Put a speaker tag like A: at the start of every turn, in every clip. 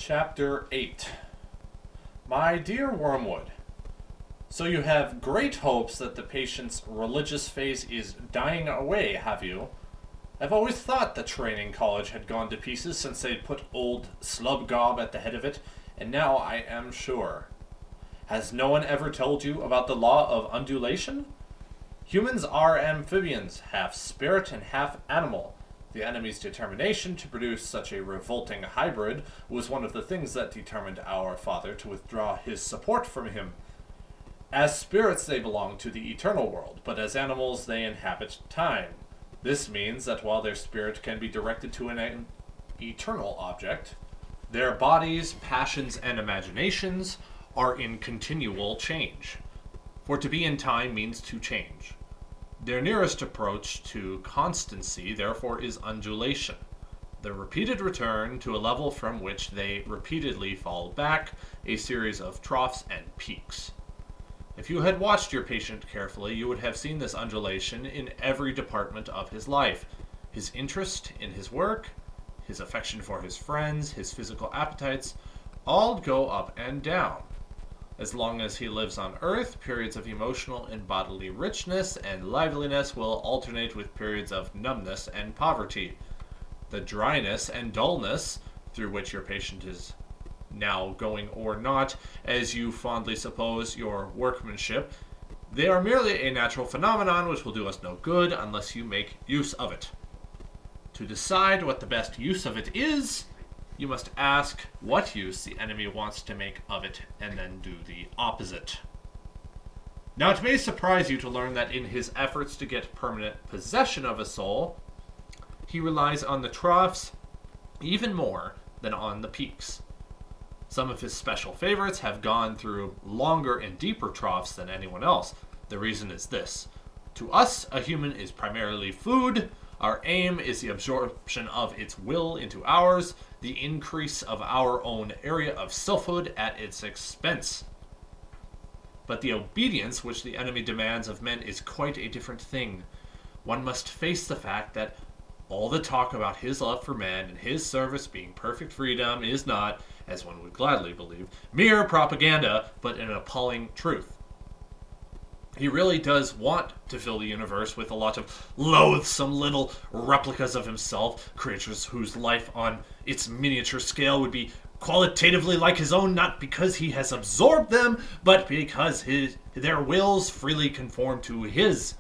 A: Chapter 8. My dear Wormwood, so you have great hopes that the patient's religious phase is dying away, have you? I've always thought the training college had gone to pieces since they'd put old Slubgob at the head of it, and now I am sure. Has no one ever told you about the law of undulation? Humans are amphibians, half spirit and half animal. The enemy's determination to produce such a revolting hybrid was one of the things that determined our father to withdraw his support from him. As spirits they belong to the eternal world, but as animals they inhabit time. This means that while their spirit can be directed to an eternal object, their bodies, passions, and imaginations are in continual change. For to be in time means to change. Their nearest approach to constancy, therefore, is undulation, the repeated return to a level from which they repeatedly fall back, a series of troughs and peaks. If you had watched your patient carefully, you would have seen this undulation in every department of his life. His interest in his work, his affection for his friends, his physical appetites, all go up and down. As long as he lives on Earth, periods of emotional and bodily richness and liveliness will alternate with periods of numbness and poverty. The dryness and dullness through which your patient is now going, or not, as you fondly suppose your workmanship, they are merely a natural phenomenon which will do us no good unless you make use of it. To decide what the best use of it is, you must ask what use the enemy wants to make of it, and then do the opposite. Now it may surprise you to learn that in his efforts to get permanent possession of a soul, he relies on the troughs even more than on the peaks. Some of his special favorites have gone through longer and deeper troughs than anyone else. The reason is this. To us, a human is primarily food. Our aim is the absorption of its will into ours, the increase of our own area of selfhood at its expense. But the obedience which the enemy demands of men is quite a different thing. One must face the fact that all the talk about his love for man and his service being perfect freedom is not, as one would gladly believe, mere propaganda, but an appalling truth. He really does want to fill the universe with a lot of loathsome little replicas of himself, creatures whose life on its miniature scale would be qualitatively like his own, not because he has absorbed them, but because their wills freely conform to his.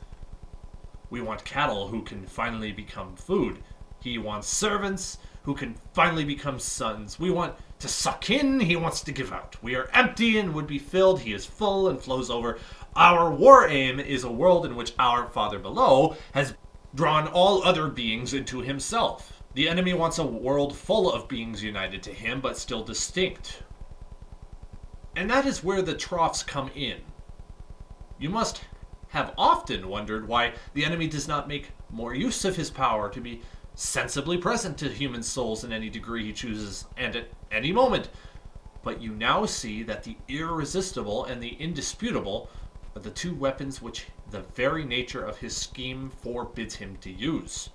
A: We want cattle who can finally become food. He wants servants who can finally become sons. We want to suck in, he wants to give out. We are empty and would be filled, he is full and flows over. Our war aim is a world in which our Father below has drawn all other beings into himself. The enemy wants a world full of beings united to him, but still distinct. And that is where the troughs come in. You must have often wondered why the enemy does not make more use of his power to be sensibly present to human souls in any degree he chooses, and at any moment. But you now see that the irresistible and the indisputable are the two weapons which the very nature of his scheme forbids him to use.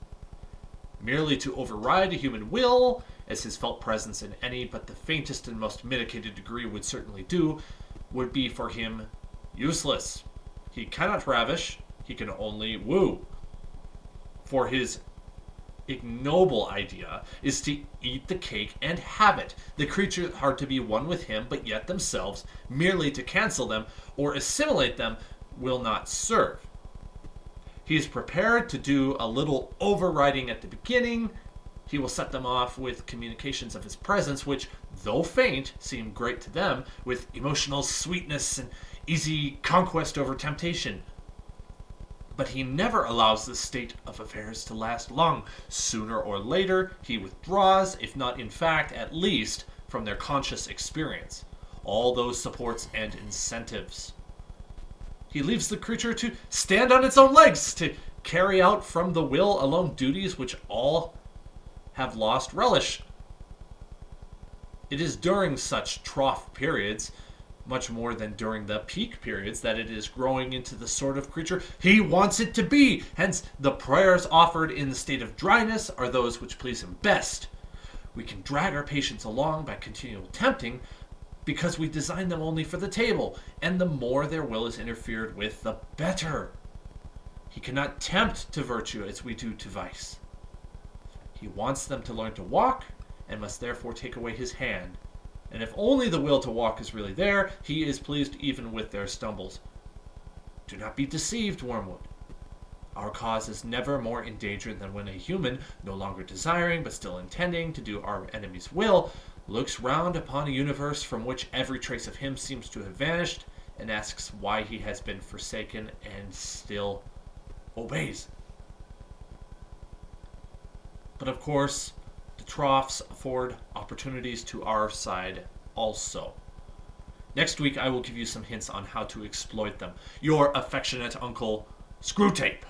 A: Merely to override a human will, as his felt presence in any but the faintest and most mitigated degree would certainly do, would be for him useless. He cannot ravish, he can only woo. For his ignoble idea is to eat the cake and have it. The creatures are to be one with him, but yet themselves, merely to cancel them or assimilate them, will not serve. He is prepared to do a little overriding at the beginning. He will set them off with communications of his presence, which, though faint, seem great to them, with emotional sweetness and easy conquest over temptation. But he never allows this state of affairs to last long. Sooner or later, he withdraws, if not in fact, at least, from their conscious experience, all those supports and incentives. He leaves the creature to stand on its own legs, to carry out from the will alone duties which all have lost relish. It is during such trough periods, much more than during the peak periods, that it is growing into the sort of creature he wants it to be. Hence, the prayers offered in the state of dryness are those which please him best.
B: We can drag our patients along by continual tempting because we design them only for the table, and the more their will is interfered with, the better. He cannot tempt to virtue as we do to vice. He wants them to learn to walk, and must therefore take away his hand. And if only the will to walk is really there, he is pleased even with their stumbles. Do not be deceived, Wormwood. Our cause is never more in danger than when a human, no longer desiring but still intending to do our enemy's will, looks round upon a universe from which every trace of him seems to have vanished, and asks why he has been forsaken and still obeys. But of course, the troughs afford opportunities to our side also. Next week I will give you some hints on how to exploit them. Your affectionate uncle, Screwtape.